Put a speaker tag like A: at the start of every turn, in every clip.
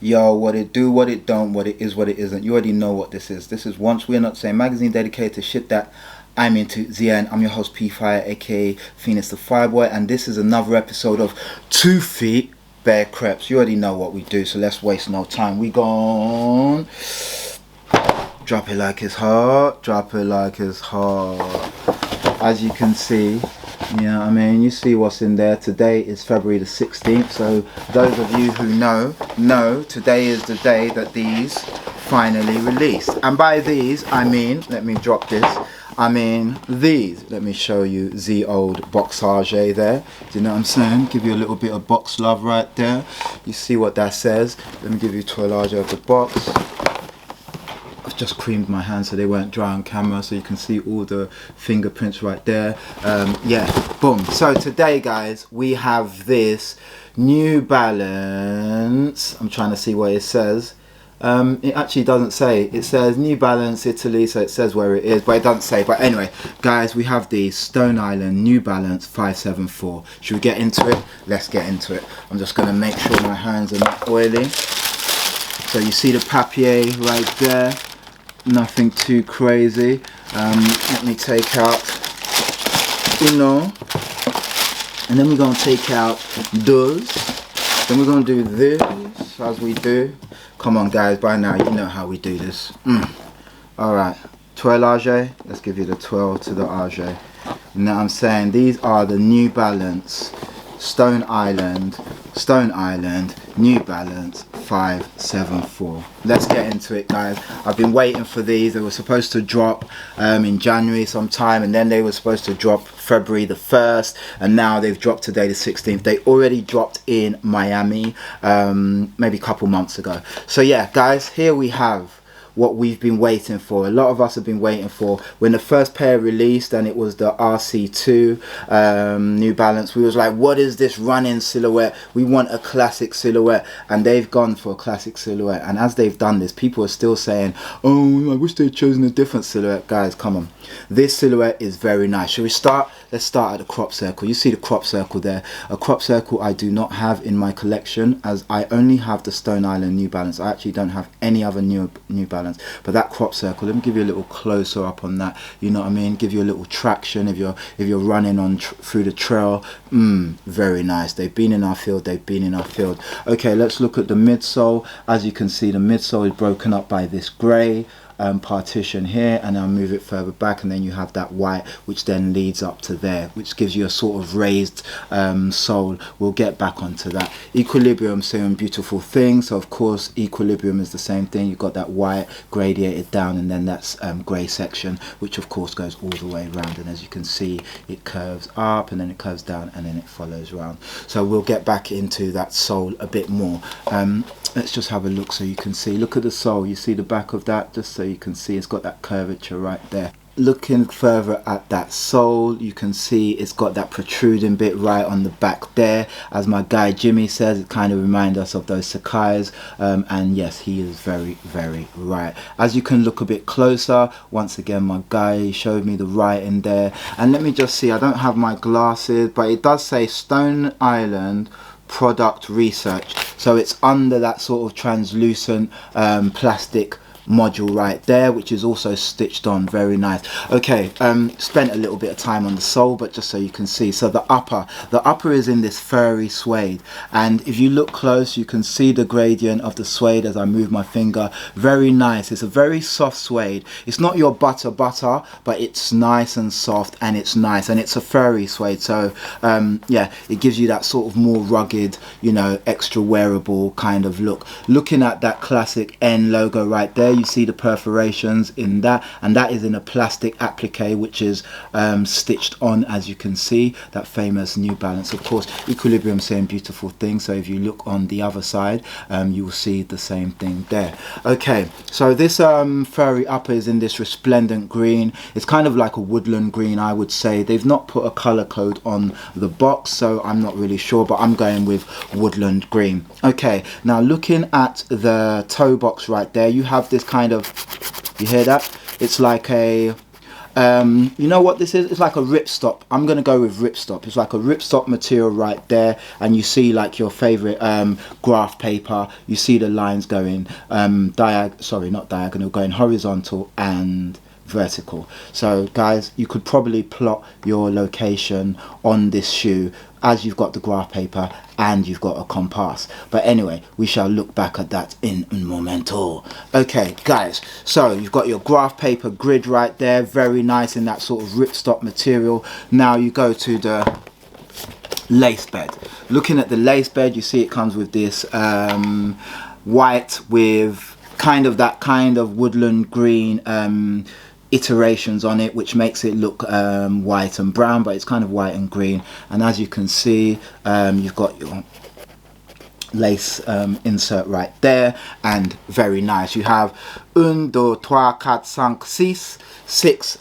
A: Yo, what it do, what it don't, what it is, what it isn't. You already know what this is. This is Once We're Not Saying, magazine dedicated to shit that I'm into. Zian, I'm your host P Fire, aka Phoenix the Fireboy, and this is another episode of 2 Feet Bear Creps. You already know what we do, so let's waste no time. We gone. Drop it like it's hot. Drop it like it's hot. As you can see, you know what I mean, you see what's in there. Today is February the 16th, so those of you who know today is the day that these finally released. And by these I mean, let me drop this, I mean these. Let me show you the old boxage there. Do you know what I'm saying? Give you a little bit of box love right there. You see what that says. Let me give you toilage of the box. I've just creamed my hands so they weren't dry on camera, so you can see all the fingerprints right there. Yeah, boom. So today, guys, we have this New Balance. I'm trying to see what it says. It actually doesn't say. It says New Balance Italy, so it says where it is, but it doesn't say. But anyway, guys, we have the Stone Island New Balance 574. Should we get into it? Let's get into it. I'm just going to make sure my hands are not oily. So you see the papier right there. Nothing too crazy. Let me take out uno, and then we're going to take out those. Then we're going to do this as we do. Come on, guys, by now you know how we do this. Alright, toilage. Let's give you the twirl to the age. You know what I'm saying? These are the New Balance Stone Island New Balance 574. Let's get into it, guys. I've been waiting for these. They were supposed to drop in January sometime, and then they were supposed to drop February the 1st, and now they've dropped today the 16th. They already dropped in Miami maybe a couple months ago. So yeah, guys, here we have what we've been waiting for. A lot of us have been waiting for. When the first pair released, and it was the RC2 New Balance, we was like, what is this running silhouette? We want a classic silhouette, and they've gone for a classic silhouette. And as they've done this, people are still saying, oh, I wish they'd chosen a different silhouette. Guys, come on, this silhouette is very nice. Shall we start? Let's start at the crop circle. You see the crop circle there. A crop circle I do not have in my collection, as I only have the Stone Island New Balance. I actually don't have any other New Balance. But that crop circle, let me give you a little closer up on that. You know what I mean? Give you a little traction if you're running on through the trail. Very nice. They've been in our field. Okay, let's look at the midsole. As you can see, the midsole is broken up by this grey partition here, and I'll move it further back, and then you have that white, which then leads up to there, which gives you a sort of raised sole. We'll get back onto that. Equilibrium, saying beautiful things. So of course equilibrium is the same thing. You've got that white gradiated down, and then that's grey section, which of course goes all the way around, and as you can see, it curves up, and then it curves down, and then it follows around. So we'll get back into that sole a bit more. Let's just have a look so you can see. Look at the sole. You see the back of that, just so you can see it's got that curvature right there. Looking further at that sole, you can see it's got that protruding bit right on the back there. As my guy Jimmy says, it kind of reminds us of those Sakai's, and yes, he is very, very right. As you can look a bit closer, once again, my guy showed me the writing there, and let me just see, I don't have my glasses, but it does say Stone Island Product Research, so it's under that sort of translucent plastic module right there, which is also stitched on. Very nice. Okay, spent a little bit of time on the sole, but just so you can see, so the upper is in this furry suede, and if you look close, you can see the gradient of the suede as I move my finger. Very nice. It's a very soft suede. It's not your butter, but it's nice and soft, and it's nice, and it's a furry suede, so yeah, it gives you that sort of more rugged, you know, extra wearable kind of look. Looking at that classic N logo right there, you see the perforations in that, and that is in a plastic applique, which is stitched on, as you can see, that famous New Balance. Of course, Equilibrium saying beautiful things, so if you look on the other side, you will see the same thing there. Okay, so this furry upper is in this resplendent green. It's kind of like a woodland green, I would say. They've not put a color code on the box, so I'm not really sure, but I'm going with woodland green. Okay, now looking at the toe box right there, you have this kind of, you hear that? It's like a You know what this is? It's like a ripstop. I'm gonna go with ripstop. It's like a ripstop material right there, and you see like your favorite graph paper. You see the lines going not diagonal, going horizontal and vertical. So guys, you could probably plot your location on this shoe as you've got the graph paper and you've got a compass. But anyway, we shall look back at that in un momento. Okay guys, so you've got your graph paper grid right there, very nice in that sort of ripstop material. Now you go to the lace bed. Looking at the lace bed, you see it comes with this white with kind of woodland green iterations on it, which makes it look white and brown, but it's kind of white and green. And as you can see, you've got your lace insert right there, and very nice. You have 1, 2, 3, 4, 5, 6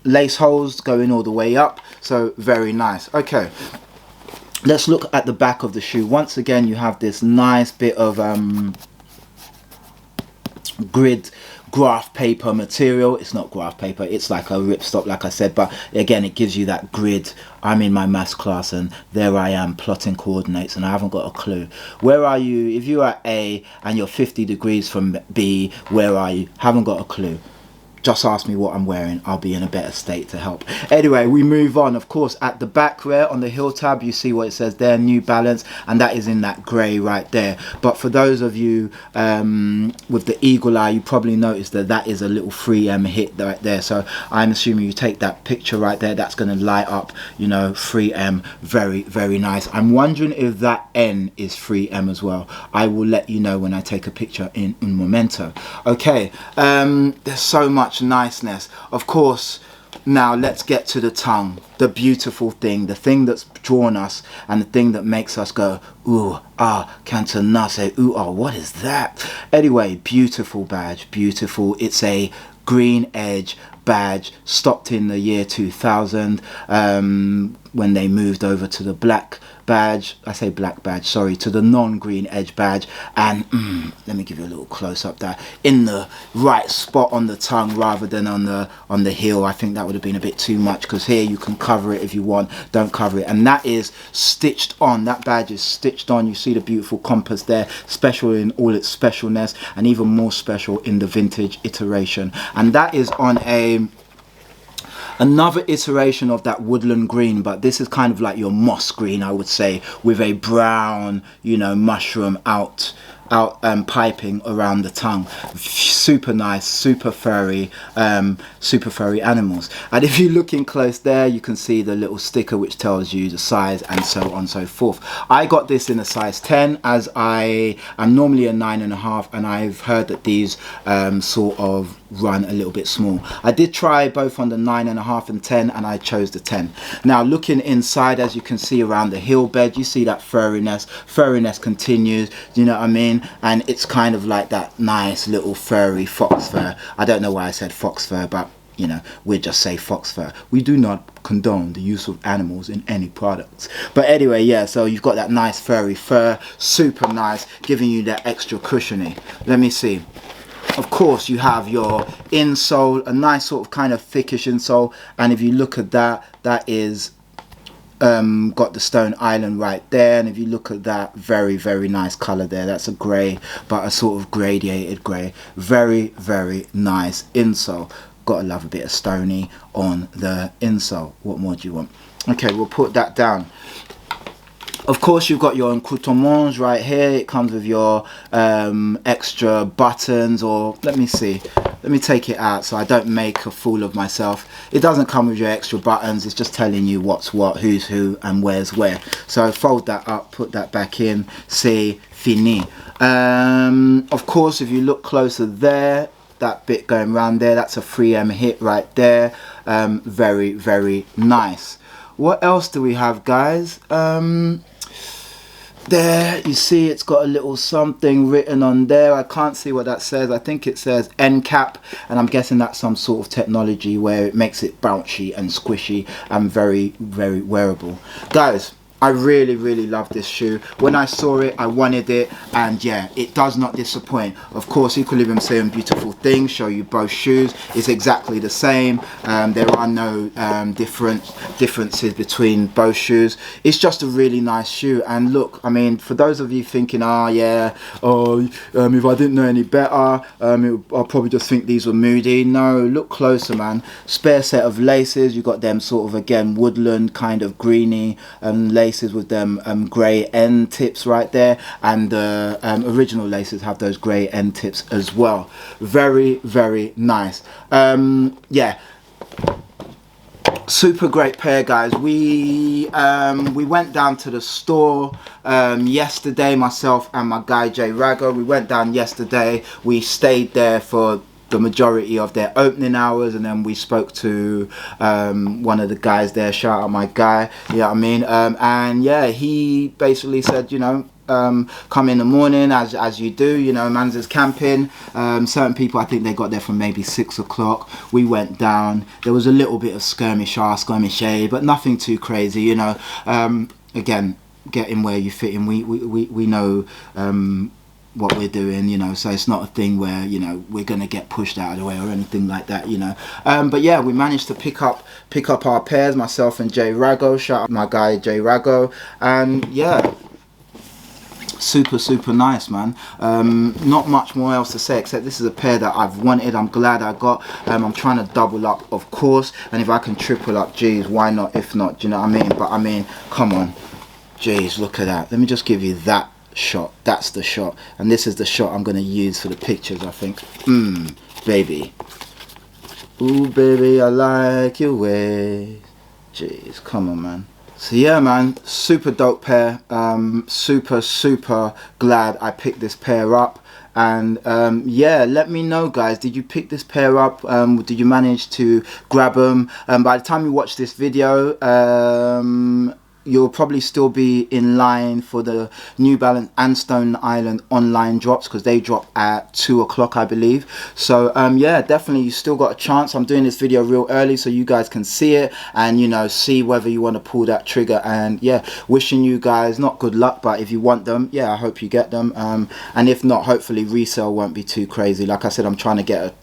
A: lace holes going all the way up, so very nice. Okay, let's look at the back of the shoe. Once again, you have this nice bit of grid graph paper material. It's not graph paper, it's like a ripstop like I said, but again it gives you that grid. I'm in my maths class and there I am plotting coordinates and I haven't got a clue. Where are you? If you're at A and you're 50 degrees from B, where are you? Haven't got a clue. Just ask me what I'm wearing, I'll be in a better state to help. Anyway, we move on. Of course, at the back there on the heel tab, you see what it says there, New Balance, and that is in that grey right there. But for those of you with the eagle eye, you probably noticed that that is a little 3M hit right there. So I'm assuming you take that picture right there, that's going to light up, you know, 3M. Very, very nice. I'm wondering if that N is 3M as well. I will let you know when I take a picture in un momento. Okay, there's so much niceness. Of course, now let's get to the tongue, the beautiful thing, the thing that's drawn us and the thing that makes us go ooh ah, cantonase, ooh ah, what is that? Anyway, beautiful badge, beautiful. It's a green edge badge, stopped in the year 2000 when they moved over to the black badge. I say black badge, sorry, to the non-green edge badge. And let me give you a little close-up there, in the right spot on the tongue rather than on the heel. I think that would have been a bit too much, because here you can cover it if you want, don't cover it. And that is stitched on, that badge is stitched on. You see the beautiful compass there, special in all its specialness, and even more special in the vintage iteration. And that is on another iteration of that woodland green, but this is kind of like your moss green, I would say, with a brown, you know, mushroom out piping around the tongue. Super nice, super furry animals. And if you're looking close there, you can see the little sticker which tells you the size and so on and so forth. I got this in a size 10, as I am normally a 9.5, and I've heard that these sort of run a little bit small. I did try both on the 9.5 and 10, and I chose the 10. Now looking inside, as you can see around the heel bed, you see that furriness continues, you know what I mean? And it's kind of like that nice little furry fox fur. I don't know why I said fox fur, but you know, we just say fox fur. We do not condone the use of animals in any products. But anyway, yeah, so you've got that nice furry fur, super nice, giving you that extra cushiony. Let me see. Of course, you have your insole, a nice sort of kind of thickish insole, and if you look at that, that is got the Stone Island right there. And if you look at that, very, very nice color there. That's a grey, but a sort of gradiated grey. Very, very nice insole. Gotta love a bit of stony on the insole. What more do you want? Okay, we'll put that down. Of course, you've got your accoutrements right here. It comes with your extra buttons, or let me see. Let me take it out so I don't make a fool of myself. It doesn't come with your extra buttons. It's just telling you what's what, who's who, and where's where. So fold that up, put that back in. C'est fini. Of course, if you look closer there, that bit going around there, that's a 3M hit right there. Very, very nice. What else do we have, guys? There you see it's got a little something written on there. I can't see what that says. I think it says end cap, and I'm guessing that's some sort of technology where it makes it bouncy and squishy and very, very wearable. Guys, I really love this shoe. When I saw it, I wanted it, and yeah, it does not disappoint. Of course, Equilibrium saying beautiful things, show you both shoes. It's exactly the same. There are no differences between both shoes. It's just a really nice shoe. And look, I mean, for those of you thinking, if I didn't know any better, I'll probably just think these were moody. No, look closer, man. Spare set of laces. You got them sort of, again, woodland kind of greeny laces with them grey end tips right there, and the original laces have those grey end tips as well. Very nice. Yeah, super great pair, guys. We went down to the store yesterday, myself and my guy Jay Rago. We went down yesterday. We stayed there for the majority of their opening hours, and then we spoke to one of the guys there. Shout out my guy, you know what I mean? And yeah, he basically said, you know, come in the morning as you do, you know, man's is camping. Certain people, I think they got there from maybe 6 o'clock. We went down. There was a little bit of skirmishy, but nothing too crazy, you know. Again, get in where you fit in. We know what we're doing, you know, so it's not a thing where, you know, we're gonna get pushed out of the way or anything like that, you know. But yeah, we managed to pick up our pairs, myself and Jay Rago. Shout out my guy Jay Rago. And yeah, super nice, man. Not much more else to say, except this is a pair that I've wanted. I'm glad I got. I'm trying to double up, of course, and if I can triple up, geez, why not? If not, do you know what I mean? But I mean, come on, geez, look at that. Let me just give you that shot. That's the shot, and this is the shot I'm going to use for the pictures, I think. Baby, ooh baby, I like your way. Jeez, come on, man. So yeah, man, super dope pair. Super glad I picked this pair up. And yeah, let me know, guys, did you pick this pair up? Did you manage to grab them? By the time you watch this video, you'll probably still be in line for the New Balance and Stone Island online drops, because they drop at 2 o'clock, I believe. So yeah, definitely you still got a chance. I'm doing this video real early so you guys can see it and, you know, see whether you want to pull that trigger. And yeah, wishing you guys not good luck, but if you want them, yeah, I hope you get them. And if not, hopefully resale won't be too crazy. Like I said, I'm trying to get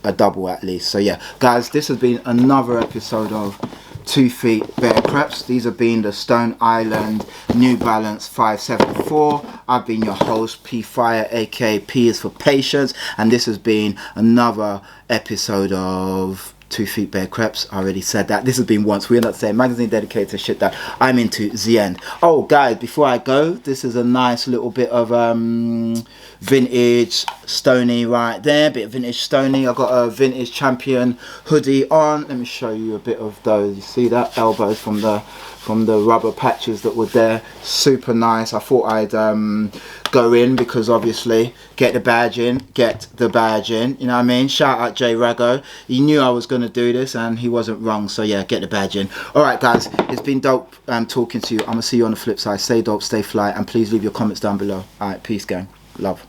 A: a double at least. So yeah, guys, this has been another episode of 2 Feet Bear Creps. These have been the Stone Island New Balance 574. I've been your host, P Fire, aka P is for Patience, and this has been another episode of 2 Feet Bear Creps. I already said that. This has been Once We're Not Saying, magazine dedicated to shit that I'm into, the end. Oh guys, before I go, this is a nice little bit of vintage Stony right there, bit of vintage Stony. I got a vintage Champion hoodie on. Let me show you a bit of those. You see that? Elbows from the rubber patches that were there. Super nice. I thought I'd go in because obviously get the badge in, you know what I mean? Shout out Jay Rago. He knew I was going to do this and he wasn't wrong, so yeah, get the badge in. Alright guys, it's been dope talking to you. I'm going to see you on the flip side. Stay dope, stay fly, and please leave your comments down below. Alright, peace gang, love.